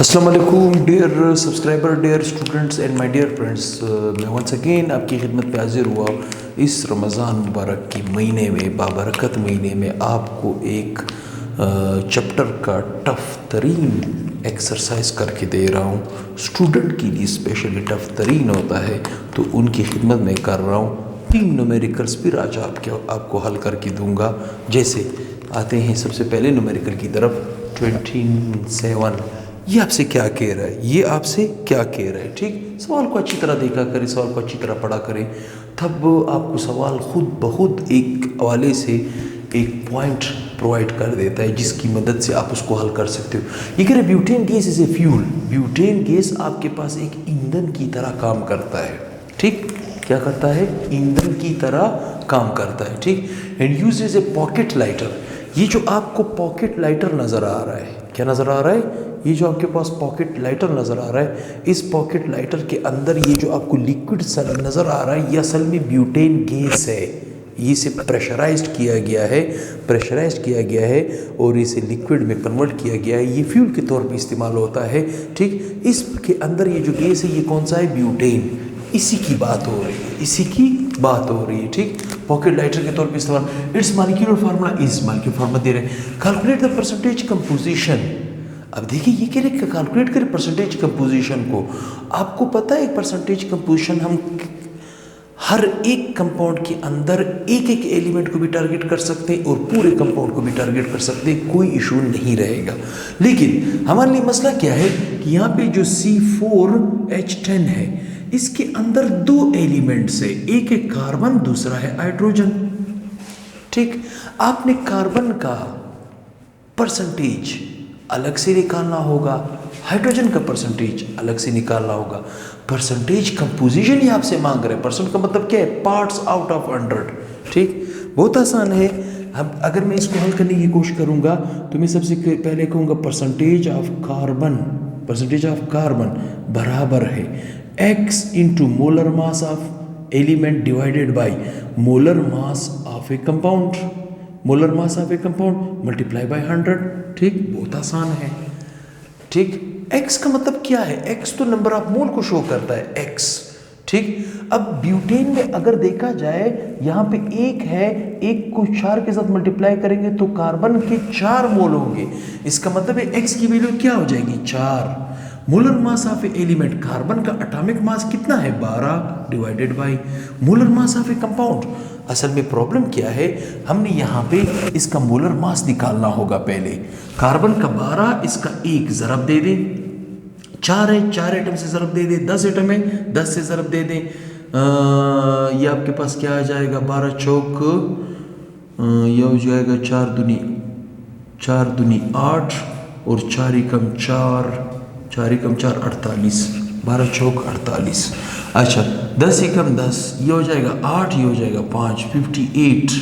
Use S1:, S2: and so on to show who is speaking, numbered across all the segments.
S1: अस्सलाम वालेकुम dear subscriber, dear students and my dear friends. मैं वंस अगेन आपकी खिदमत पे हाजिर हुआ इस रमज़ान मुबारक के महीने में, बाबरकत महीने में आपको एक चैप्टर का टफ़ तरीन एक्सरसाइज करके दे रहा हूँ। स्टूडेंट के लिए स्पेशली टफ़ तरीन होता है, तो उनकी खिदमत में कर रहा हूँ। 3 न्यूमेरिकल्स फिर आज आपको हल करके दूंगा। जैसे आते हैं सबसे पहले न्यूमेरिकल की तरफ। 27 ये आपसे क्या कह रहा है, ये आपसे क्या कह रहा है। ठीक, सवाल को अच्छी तरह देखा करें, सवाल को अच्छी तरह पढ़ा करें, तब आपको सवाल खुद ब खुद एक हवाले से एक पॉइंट प्रोवाइड कर देता है जिसकी मदद से आप उसको हल कर सकते हो। ये कह रहे butane gas is a fuel. Butane gas आपके पास एक ईंधन की तरह काम करता है। ठीक, क्या करता है? ईंधन की तरह काम करता है। ठीक, and use as a pocket lighter. ये जो आपको पॉकेट लाइटर नज़र आ रहा है, क्या नज़र आ रहा है? ये जो आपके पास पॉकेट लाइटर नज़र आ रहा है, इस पॉकेट लाइटर के अंदर ये जो आपको लिक्विड नज़र आ रहा है, ये असल में ब्यूटेन गैस है। ये इसे प्रेशराइज्ड किया गया है और इसे लिक्विड में कन्वर्ट किया गया है। ये फ्यूल के तौर पे इस्तेमाल होता है। ठीक, इसके अंदर ये जो गैस है, ये कौन सा है? ब्यूटेन। इसी की बात हो रही है। ठीक, पॉकेट लाइटर के तौर पे इस्तेमाल। इट्स मॉलिक्यूलर फार्मूला दे रहे हैं। Calculate the percentage composition. अब देखिए, ये कह रहे कैलकुलेट करें परसेंटेज कंपोजिशन को। आपको पता है परसेंटेज कंपोजिशन हम हर एक कंपाउंड के अंदर एक एक एलिमेंट को भी टारगेट कर सकते हैं और पूरे कंपाउंड को भी टारगेट कर सकते हैं, कोई इशू नहीं रहेगा। लेकिन हमारे लिए मसला क्या है कि यहाँ पे जो C4H10 है, इसके अंदर 2 एलिमेंट्स है, एक है कार्बन, दूसरा है हाइड्रोजन। ठीक, आपने कार्बन का परसेंटेज अलग से निकालना होगा, हाइड्रोजन का परसेंटेज अलग से निकालना होगा। परसेंटेज कंपोजिशन ही आपसे मांग रहे हैं। परसेंट का मतलब क्या है? Parts out of 100। ठीक, बहुत आसान है। अब अगर मैं इसको हल करने की कोशिश करूंगा तो मैं सबसे पहले कहूँगा परसेंटेज ऑफ कार्बन बराबर है x into molar mass of element divided by molar mass of A compound multiply by 100। ठीक, बहुत आसान है। ठीक, x का मतलब क्या है? x तो नंबर ऑफ मोल को शो करता है, x। ठीक, अब ब्यूटेन में अगर देखा जाए, यहाँ पे एक है, एक को 4 के साथ मल्टीप्लाई करेंगे तो कार्बन के 4 मोल होंगे। इसका मतलब है x की वैल्यू क्या हो जाएगी? 4। Molar mass of A element, carbon का एटॉमिक मास कितना है? 12 divided by molar mass of A compound. असल में प्रॉब्लम क्या है, हमने यहाँ पे इसका मोलर मास निकालना होगा पहले। कार्बन का 12, इसका 1 ज़रब दे दें। 4 है, 4 एटम से ज़रब दे दें। 10 एटम है, 10 से ज़रब दे दें। ये आपके पास क्या आ जाएगा? 12 चौक, यह हो जाएगा 4 दूनी 8 और 4 एकम 4 48। 12 चौक 48। अच्छा, 10 एकम 10, ये हो जाएगा 8, ये हो जाएगा 5, 58।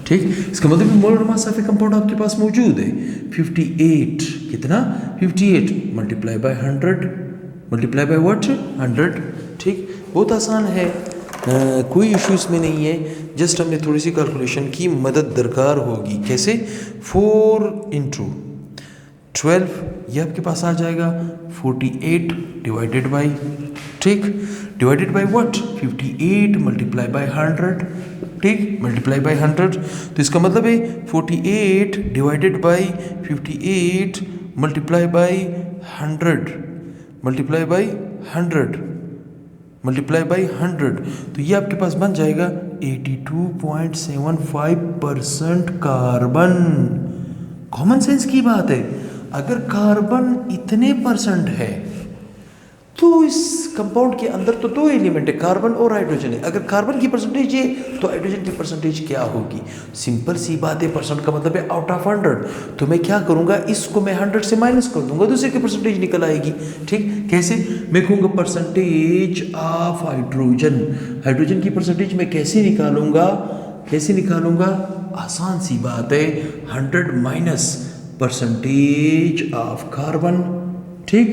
S1: ठीक, इसका मतलब molar mass of A compound आपके पास मौजूद है 58। कितना? 58 multiply by 100, multiply by what? 100। ठीक, बहुत आसान है, कोई इशू इसमें नहीं है। जस्ट हमें थोड़ी सी कैलकुलेशन की मदद दरकार होगी। कैसे? 4 इंटू 12, ये आपके पास आ जाएगा 48 डिवाइडेड बाई, ठीक, divided by what? 58 multiply by 100। ठीक, मल्टीप्लाई बाई 100, तो इसका मतलब है 48 डिवाइडेड बाई 58 मल्टीप्लाई बाई 100, तो ये आपके पास बन जाएगा 82.75% कार्बन। कॉमन सेंस की बात है, अगर कार्बन इतने परसेंट है तो इस कंपाउंड के अंदर तो 2 एलिमेंट है, कार्बन और हाइड्रोजन है। अगर कार्बन की परसेंटेज है तो हाइड्रोजन की परसेंटेज क्या होगी? सिंपल सी बात है, परसेंट का मतलब है आउट ऑफ 100। तो मैं क्या करूंगा, इसको मैं 100 से माइनस कर दूंगा, दूसरे की परसेंटेज निकल आएगी। ठीक, कैसे? मैं कहूँगा परसेंटेज ऑफ हाइड्रोजन की परसेंटेज मैं कैसे निकालूंगा? आसान सी बात है, 100 माइनस परसेंटेज ऑफ कार्बन। ठीक,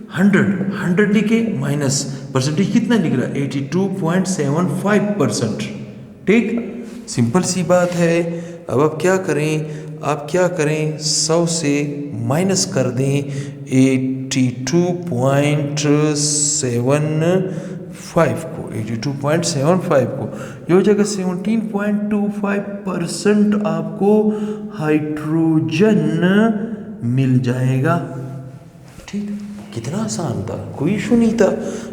S1: 100 लिखे माइनस परसेंटेज कितना निकला? 82.75%। ठीक, सिंपल सी बात है। अब आप क्या करें, आप क्या करें, 100 से माइनस कर दें 82.75 को, 82.75 को, ये हो जाएगा 17.25% आपको हाइड्रोजन मिल जाएगा। ठीक, कितना आसान था, कोई इशू नहीं था,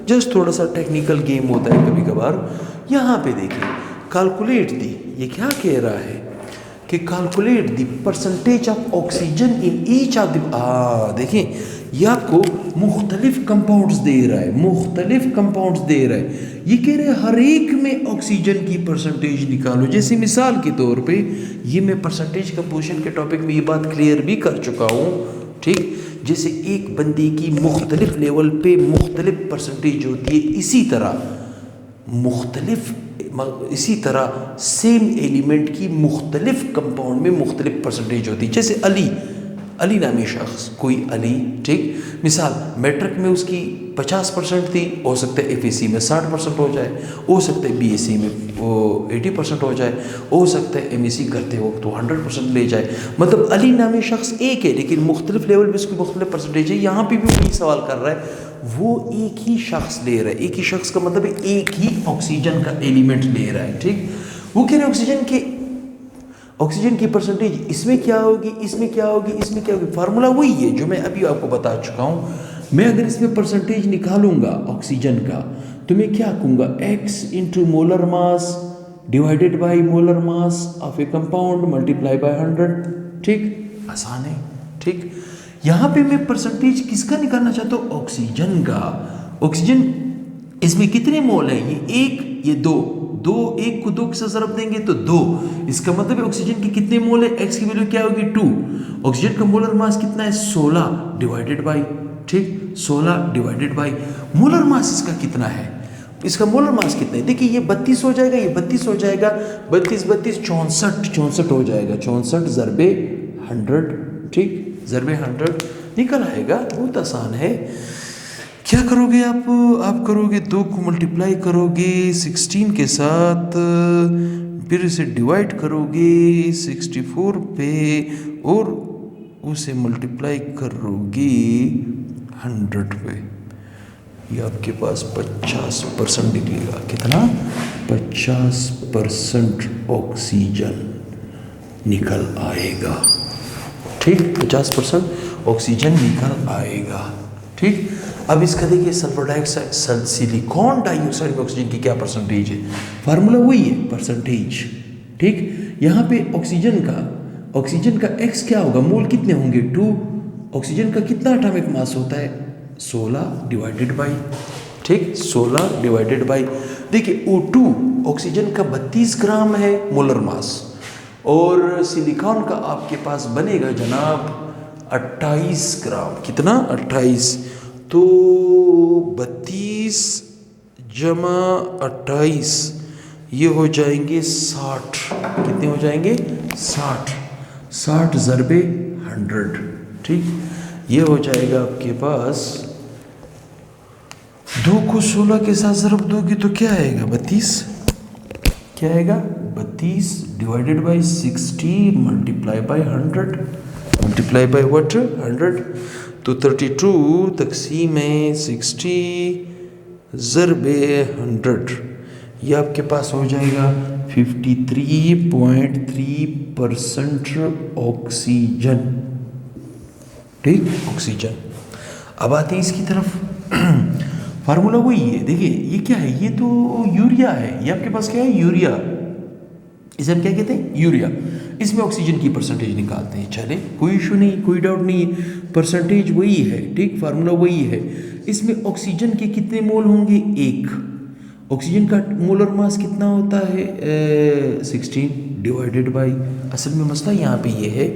S1: जस्ट थोड़ा सा टेक्निकल गेम होता है कभी कभार। यहाँ पे देखिए कैलकुलेट दी, ये क्या कह रहा है कि calculate the percentage of oxygen in each of the, देखिए ये आपको मुख्तलिफ कंपाउंड्स दे रहा है, मुख्तलिफ कंपाउंड्स दे रहा है। ये कह रहे हैं हर एक में ऑक्सीजन की परसेंटेज निकालो। जैसे मिसाल के तौर पे ये मैं परसेंटेज कंपोजिशन के टॉपिक में ये बात क्लियर भी कर चुका हूँ। ठीक, जैसे एक बंदे की मुख्तलिफ लेवल पे मुख्तलिफ परसेंटेज होती है, इसी तरह सेम एलिमेंट की मुख्तलिफ कंपाउंड में मुख्तलिफ परसेंटेज होती है। जैसे अली नामी शख्स, कोई अली, ठीक, मिसाल मैट्रिक में उसकी 50% थी, हो सकता है FAC में 60% हो जाए, हो सकता है BSc में वो 80% हो जाए, हो सकता है MSc करते वक्त तो 100% ले जाए। मतलब अली नामी शख्स एक है लेकिन मुख्तलिफ लेवल पे उसकी मुख्तलिफ परसेंटेज है। यहाँ पे भी वही सवाल कर रहा है, वो एक ही शख्स ले रहा है, एक ही शख्स का मतलब एक ही ऑक्सीजन का एलिमेंट ले रहा है। ठीक, वो कह रहे ऑक्सीजन की परसेंटेज इसमें क्या होगी, इसमें क्या होगी, इसमें क्या होगी। फार्मूला वही है जो मैं अभी आपको बता चुका हूँ। मैं अगर इसमें परसेंटेज निकालूंगा ऑक्सीजन का तो मैं क्या कहूँगा, X into molar mass divided by molar mass of A compound multiply by 100। ठीक, आसान है। ठीक, यहाँ पे मैं परसेंटेज किसका निकालना चाहता हूँ, ऑक्सीजन का। ऑक्सीजन इसमें कितने मोल है, ये 1, ये 2, 1 को 2 के साथ ज़रब देंगे तो 2, इसका मतलब है ऑक्सीजन की कितने मोल है, X की वैल्यू क्या होगी 2। ऑक्सीजन का मोलर मास कितना है 16 डिवाइडेड बाई, ठीक, 16 डिवाइडेड बाई मोलर मास इसका कितना है, इसका मोलर मास कितना है, देखिए ये 32 हो जाएगा, ये 32 हो जाएगा, 32 64 हो जाएगा, 64 ज़रबे 100। ठीक, ज़रबे 100 निकल आएगा, बहुत आसान है। क्या करोगे आप करोगे 2 को मल्टीप्लाई करोगे 16 के साथ, फिर इसे डिवाइड करोगे 64 पे और उसे मल्टीप्लाई करोगे 100 पे, ये आपके पास 50% निकलेगा। कितना, 50% ऑक्सीजन निकल आएगा। ठीक, 50% ऑक्सीजन निकल आएगा। ठीक, अब इसका देखिए सल्फर डाइऑक्साइड, सिलिकॉन डाइऑक्साइड में ऑक्सीजन की क्या परसेंटेज है, फार्मूला वही है परसेंटेज। ठीक, यहाँ पे ऑक्सीजन का X क्या होगा, मोल कितने होंगे 2, ऑक्सीजन का कितना एटॉमिक मास होता है 16 डिवाइडेड बाई, ठीक, 16 डिवाइडेड बाई, देखिए O2 ऑक्सीजन का 32 ग्राम है मोलर मास, और सिलिकॉन का आपके पास बनेगा जनाब 28 ग्राम। कितना, 28, तो 32 जमा 28 ये हो जाएंगे 60। कितने हो जाएंगे, 60 ज़रबे 100। ठीक, ये हो जाएगा आपके पास, 2 को 16 के साथ ज़रब दोगे तो क्या आएगा 32, क्या आएगा 32 divided by 60 multiply by 100, multiply by what 100, तो 32 तकसीम 60 ज़रबे 100, ये आपके पास हो जाएगा 53.3% ऑक्सीजन। ठीक, ऑक्सीजन। अब आते हैं इसकी तरफ, फार्मूला वही है, देखिए ये क्या है, ये तो यूरिया है, ये आपके पास क्या है यूरिया, इसे हम क्या कहते हैं यूरिया। इसमें ऑक्सीजन की परसेंटेज निकालते हैं, चले कोई इशू नहीं, कोई डाउट नहीं है, परसेंटेज वही है। ठीक, फार्मूला वही है। इसमें ऑक्सीजन के कितने मोल होंगे 1, ऑक्सीजन का मोलर मास कितना होता है 16 डिवाइडेड बाई, असल में मसला यहाँ पे ये है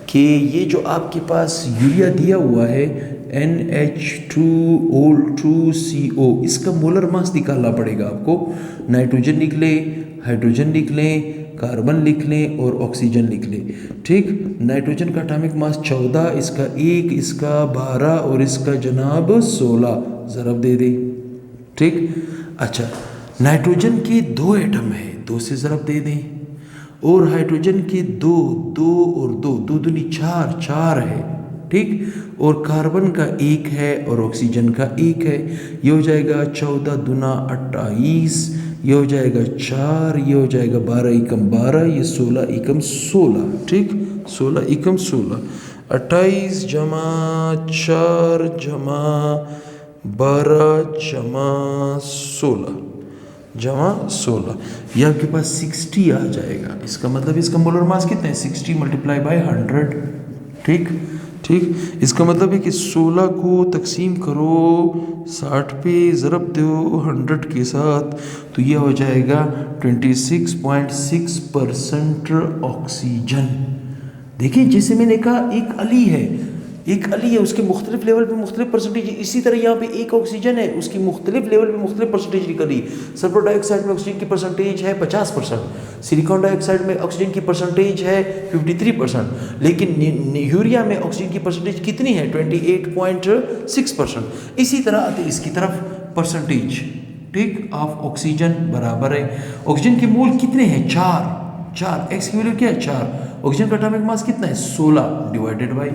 S1: कि ये जो आपके पास यूरिया दिया हुआ है NH2O2CO, इसका मोलर मास निकालना पड़ेगा आपको। नाइट्रोजन लिख लें, हाइड्रोजन लिख लें, कार्बन लिख लें और ऑक्सीजन लिख लें। ठीक, नाइट्रोजन का एटॉमिक मास 14, इसका 1, इसका 12 और इसका जनाब 16, ज़रब दे दें। ठीक, अच्छा, नाइट्रोजन के 2 एटम है, 2 से ज़रब दे दें, और हाइड्रोजन के दो दो और दो दो दूनी चार चार है, ठीक। और कार्बन का एक है और ऑक्सीजन का एक है। ये हो जाएगा 14 दूना 28, ये हो जाएगा 4, ये हो जाएगा 12 एकम 12, ये 16 एकम 16, ठीक। 16 एकम 16, 28 जमा 4 जमा 12 जमा 16, ये आपके पास 60 आ जाएगा। इसका मतलब इसका मोलर मास कितना है? 60 मल्टीप्लाई बाय 100, ठीक। इसका मतलब है कि 16 को तकसीम करो 60 पे, ज़रब दो 100 के साथ, तो ये हो जाएगा 26.6% ऑक्सीजन। देखिए जैसे मैंने कहा एक अली है, उसके मुख्तलिफ लेवल पे मुख्तलिफ परसेंटेज, इसी तरह यहाँ पे एक ऑक्सीजन है, उसकी मुख्तलिफ लेवल पे मुख्तलिफ परसेंटेज निकली। सल्फर डाइऑक्साइड में ऑक्सीजन की परसेंटेज है 50%, सिलिकॉन डाइऑक्साइड में ऑक्सीजन की परसेंटेज है 53%, लेकिन यूरिया में ऑक्सीजन की परसेंटेज कितनी है? 28.6%। इसी तरह आते इसकी तरफ परसेंटेज, ठीक, ऑफ ऑक्सीजन बराबर है। ऑक्सीजन के मोल कितने हैं? 4, एक्स की वैल्यू क्या है? 4। ऑक्सीजन का एटॉमिक मास कितना है? 16 डिवाइडेड बाई,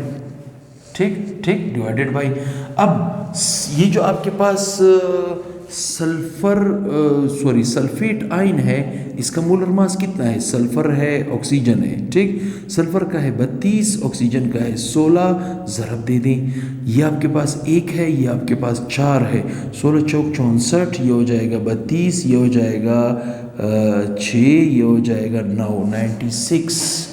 S1: ठीक, डिवाइडेड बाई। अब ये जो आपके पास सल्फेट आयन है, इसका मोलर मास कितना है? सल्फर है, ऑक्सीजन है, ठीक। सल्फर का है 32, ऑक्सीजन का है 16, ज़रब दे दें। ये आपके पास 1 है, ये आपके पास 4 है, 16 चौक 64, ये हो जाएगा 32, ये हो जाएगा 6, ये हो जाएगा 9, 96।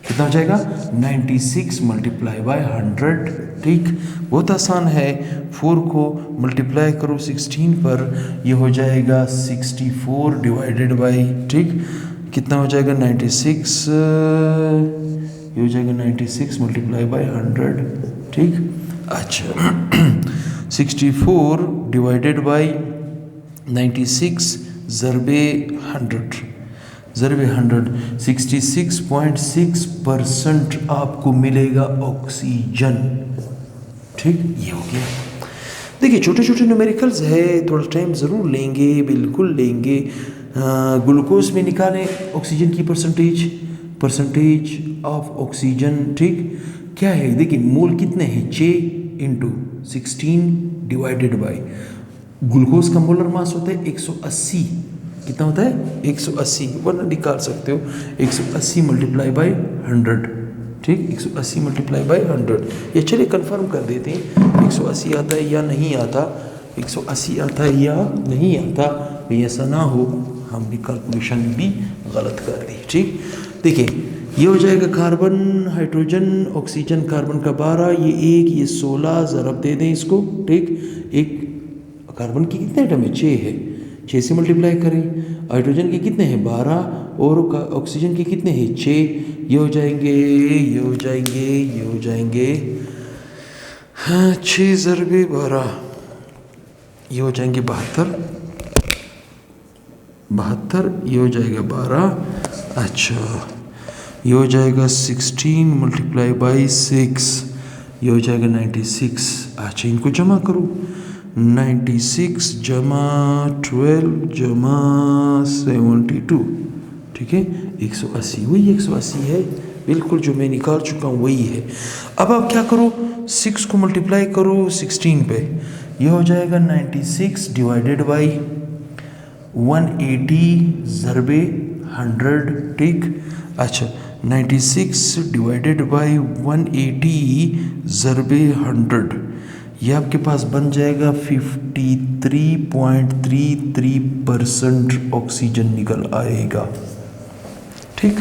S1: कितना हो जाएगा? 96 मल्टीप्लाई बाय 100, ठीक। बहुत आसान है, 4 को मल्टीप्लाई करो 16 पर, ये हो जाएगा 64 डिवाइडेड बाई, ठीक। कितना हो जाएगा? 96, ये हो जाएगा 96 मल्टीप्लाई बाय 100, ठीक। अच्छा 64 डिवाइडेड बाई 96 ज़रबे 100, 66.6% आपको मिलेगा ऑक्सीजन, ठीक। ये हो गया। देखिए छोटे छोटे न्यूमेरिकल्स है, थोड़ा टाइम ज़रूर लेंगे, बिल्कुल लेंगे। ग्लूकोज में निकालें ऑक्सीजन की परसेंटेज ऑफ ऑक्सीजन, ठीक। क्या है? देखिए मोल कितने हैं? 6 इंटू 16 डिवाइडेड बाई, ग्लूकोज का मोलर मास होता है 180। कितना होता है? 180, वरना निकाल सकते हो 180 मल्टीप्लाई बाई 100, ठीक। 180 मल्टीप्लाई बाई 100, ये चलिए कंफर्म कर देते हैं 180 आता है या नहीं आता, 180 आता है या नहीं आता, ऐसा ना हो हमने कैलकुलेशन भी गलत कर दी, ठीक। देखिए ये हो जाएगा कार्बन, हाइड्रोजन, ऑक्सीजन, कार्बन का 12, ये 1, ये 16, ज़रब दे दें इसको, ठीक। एक कार्बन की कितने एटम है? 6 है, 6 से मल्टीप्लाई करें। हाइड्रोजन के कितने हैं? 12, और ऑक्सीजन के कितने हैं? 6। ये हो जाएंगे, ये हो जाएंगे, ये हो जाएंगे, हाँ 6 ज़रबे 12, ये हो जाएंगे 72, ये हो जाएगा 12। अच्छा ये हो जाएगा 16 मल्टीप्लाई बाई 6, ये हो जाएगा 96। अच्छा इनको जमा करो, 96 जमा 12 जमा 72, ठीक है, 180। वही 180 है, बिल्कुल जो मैं निकाल चुका हूँ वही है। अब आप क्या करो, 6 को मल्टीप्लाई करो 16 पे, ये हो जाएगा 96 डिवाइडेड बाई 180 ज़रबे 100, ठीक। अच्छा 96 डिवाइडेड बाई 180 ज़रबे 100, ये आपके पास बन जाएगा 53.33% ऑक्सीजन निकल आएगा, ठीक।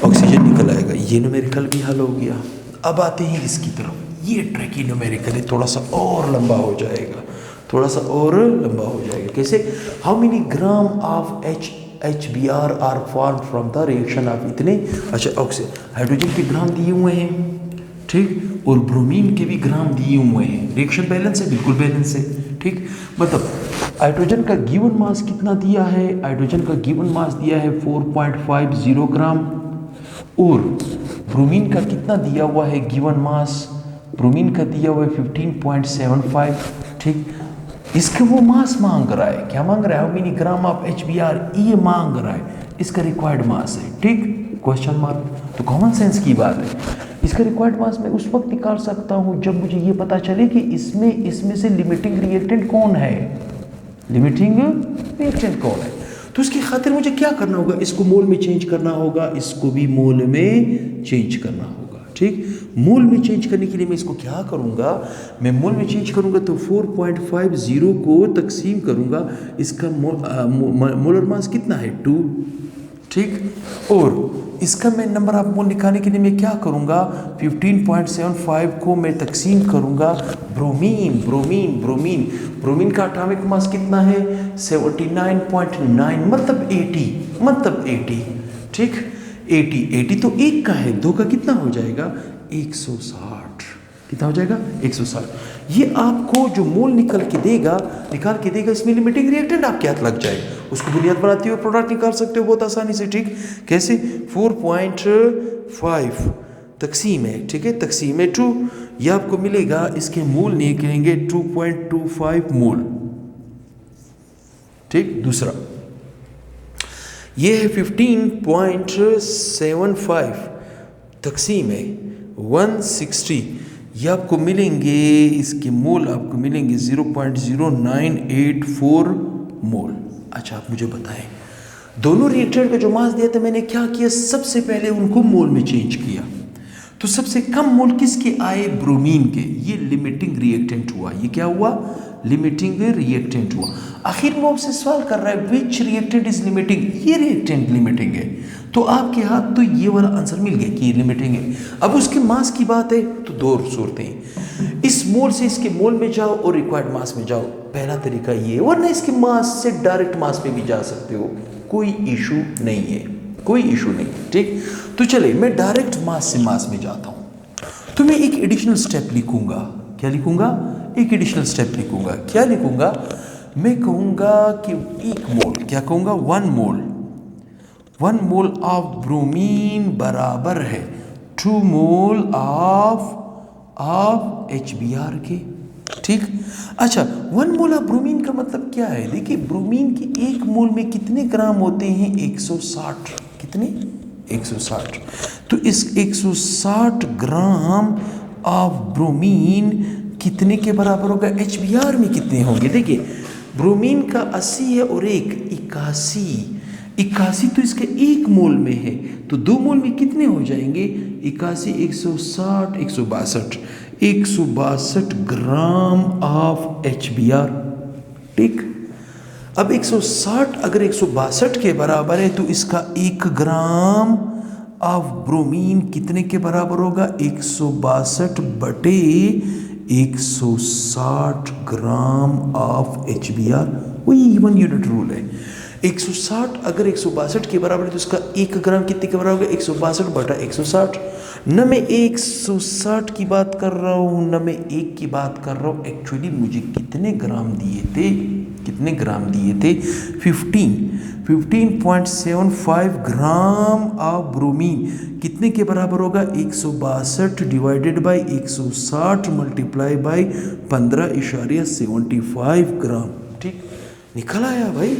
S1: ऑक्सीजन निकल आएगा। ये न्यूमेरिकल भी हल हो गया। अब आते हैं इसकी तरफ, ये ट्रिकी न्यूमेरिकल है, थोड़ा सा और लंबा हो जाएगा, कैसे? How many gram of HBr are form from the reaction of इतने। अच्छा हाइड्रोजन के ग्राम दिए हुए हैं, ठीक, और ब्रोमीन के भी ग्राम दिए हुए हैं। रिएक्शन बैलेंस है, बिल्कुल बैलेंस है, ठीक। मतलब हाइड्रोजन का गिवन मास कितना दिया है? हाइड्रोजन का गिवन मास दिया है 4.50 ग्राम, और ब्रोमीन का कितना दिया हुआ है गिवन मास? ब्रोमीन का दिया हुआ है 15.75, ठीक। इसके वो मास मांग रहा है, क्या मांग रहा है? How many gram of HBr, ये मांग रहा है, इसका रिक्वायर्ड मास है, ठीक, क्वेश्चन मार्क। तो कॉमन सेंस की बात है, इसका रिक्वायर्ड मास मैं उस वक्त निकाल सकता हूं जब मुझे ये पता चले कि इसमें से लिमिटिंग रिएक्टेंट कौन है, लिमिटिंग रिएक्टेंट कौन है। तो उसकी खातिर मुझे क्या करना होगा, इसको मोल में चेंज करना होगा, इसको भी मोल में चेंज करना होगा, ठीक। मोल में चेंज करने के लिए मैं इसको क्या करूंगा, मैं मोल में चेंज करूंगा तो 4.50 को तकसीम करूंगा, इसका मोलर मास कितना है 2, ठीक। और इसका मैं नंबर ऑफ मोल निकालने के लिए मैं क्या करूंगा, 15.75 को मैं तकसीम करूंगा ब्रोमीन ब्रोमीन ब्रोमीन ब्रोमीन का एटॉमिक मास कितना है 79.9 मतलब 80, ठीक। 80 तो एक का है, दो का कितना हो जाएगा 160, कितना हो जाएगा 160। ये आपको जो मोल निकाल के देगा इसमें लिमिटिंग रिएक्टेंट आपके हाथ लग जाए, उसको बुनियाद बनाते हुए प्रोडक्ट निकाल सकते हो बहुत आसानी से, ठीक। कैसे 4.5 तकसीम है, ठीक है, तकसीम है 2, ये आपको मिलेगा, इसके मोल निकलेंगे 2.25 मोल, ठीक। दूसरा ये है 15.75 तकसीम है 160, ये आपको मिलेंगे, इसके मोल आपको मिलेंगे 0.0984 मोल। अच्छा आप मुझे बताएं, दोनों रिएक्टेंट का जो मास दिया था मैंने क्या किया, सबसे पहले उनको मोल में चेंज किया, तो सबसे कम मोल किसके आए, ब्रोमीन के, ये लिमिटिंग रिएक्टेंट हुआ, ये क्या हुआ, लिमिटिंग रिएक्टेंट हुआ। आखिर वो आपसे सवाल कर रहा है विच रिएक्टेंट इज लिमिटिंग, ये रिएक्टेंट लिमिटिंग है, तो आपके हाथ तो ये वाला आंसर मिल गया कि ये लिमिटिंग है। अब उसके मास की बात है तो दो सूरतें, इस मोल से इसके मोल में जाओ और रिक्वायर्ड मास में जाओ, पहला तरीका ये, वरना इसके मास से डायरेक्ट मास में भी जा सकते हो, कोई इशू नहीं है, कोई इशू नहीं, ठीक। तो चले मैं डायरेक्ट मास से मास में जाता हूं, तो मैं एक एडिशनल स्टेप लिखूंगा, क्या लिखूंगा, एक एडिशनल स्टेप लिखूंगा, क्या लिखूंगा, मैं कहूंगा कि एक मोल, क्या कहूंगा, 1 मोल ऑफ ब्रोमीन बराबर है 2 मोल ऑफ HBr के, ठीक। अच्छा 1 मोल ऑफ ब्रोमीन का मतलब क्या है, देखिए ब्रोमीन के एक मोल में कितने ग्राम होते हैं 160, कितने 160, तो इस 160 ग्राम ऑफ ब्रोमीन कितने के बराबर होगा, HBr में कितने होंगे, देखिए ब्रोमीन का 80 है और एक 81 तो इसके एक मोल में है, तो 2 मोल में कितने हो जाएंगे 81 160 162 ग्राम ऑफ HBr, ठीक। अब 160 अगर 162 के बराबर है तो इसका 1 ग्राम ऑफ ब्रोमीन कितने के बराबर होगा 162 बटे 160 ग्राम ऑफ HBr, वही 1 यूनिट रूल है। 160 अगर 162 के बराबर है तो इसका 1 ग्राम कितने के बराबर होगा 162 बटा 160। न मैं 160 की बात कर रहा हूँ न मैं 1 की बात कर रहा हूँ, एक्चुअली मुझे कितने ग्राम दिए थे 15.75 ग्राम ऑफ ब्रोमीन कितने के बराबर होगा 162 डिवाइडेड बाई 160 मल्टीप्लाई बाई 15.75 ग्राम, ठीक। निकल आया भाई,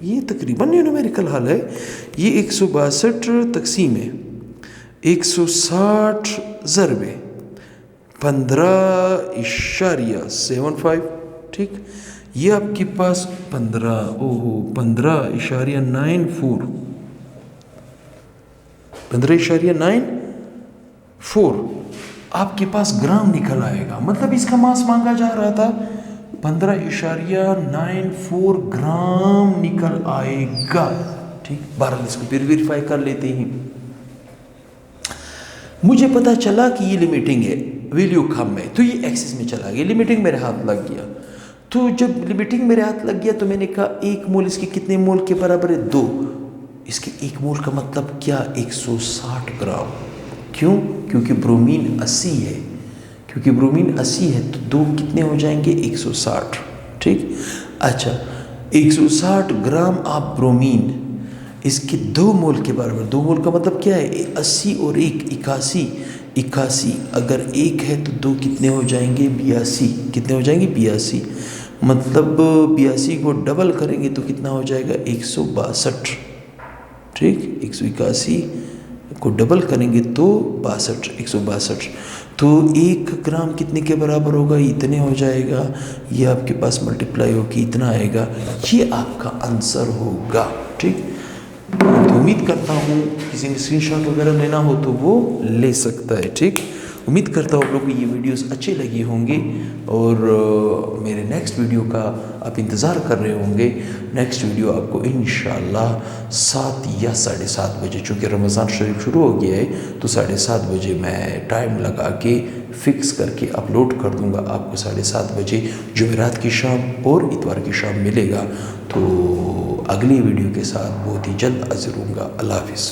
S1: ये तकरीबन न्यूमेरिकल हल है। ये 162 तकसीम है 160 ज़रबे 15.75, ठीक। ये आपके पास 15.94 आपके पास ग्राम निकल आएगा, मतलब इसका मास मांगा जा रहा था 15.94 ग्राम निकल आएगा, ठीक। बहरहाल इसको फिर वेरीफाई कर लेते हैं। मुझे पता चला कि ये लिमिटिंग है, वैल्यू कम है, तो ये एक्सिस में चला गया, लिमिटिंग मेरे हाथ लग गया। तो जब लिमिटिंग मेरे हाथ लग गया तो मैंने कहा 1 मोल इसके कितने मोल के बराबर है 2, इसके 1 मोल का मतलब क्या 160 ग्राम, क्यों, क्योंकि ब्रोमीन 80 है, क्योंकि ब्रोमीन 80 है तो 2 कितने हो जाएंगे 160, ठीक। अच्छा 160 ग्राम ऑफ ब्रोमीन इसके 2 मोल के बराबर, 2 मोल का मतलब क्या है 80 और 1 81, अगर 1 है तो 2 कितने हो जाएंगे 82, कितने हो जाएंगे 82, मतलब 82 को डबल करेंगे तो कितना हो जाएगा 162, ठीक। 181 को डबल करेंगे तो 62, 162। तो 1 ग्राम कितने के बराबर होगा, इतने हो जाएगा। ये आपके पास मल्टीप्लाई होगी इतना आएगा, ये आपका आंसर होगा। ठीक, तो उम्मीद करता हूँ किसी ने स्क्रीनशॉट वगैरह लेना हो तो वो ले सकता है। ठीक, उम्मीद करता हूँ आप लोगों को ये वीडियोस अच्छे लगे होंगे और मेरे नेक्स्ट वीडियो का आप इंतज़ार कर रहे होंगे। नेक्स्ट वीडियो आपको इंशाल्लाह 7 या 7:30 बजे, चूँकि रमज़ान शरीफ शुरू हो गया है तो 7:30 बजे मैं टाइम लगा के फ़िक्स करके अपलोड कर दूँगा। आपको 7:30 बजे जुमेरात की शाम और इतवार की शाम मिलेगा। तो अगली वीडियो के साथ बहुत ही जल्द हाजिर होऊंगा। अल्लाह हाफिज़।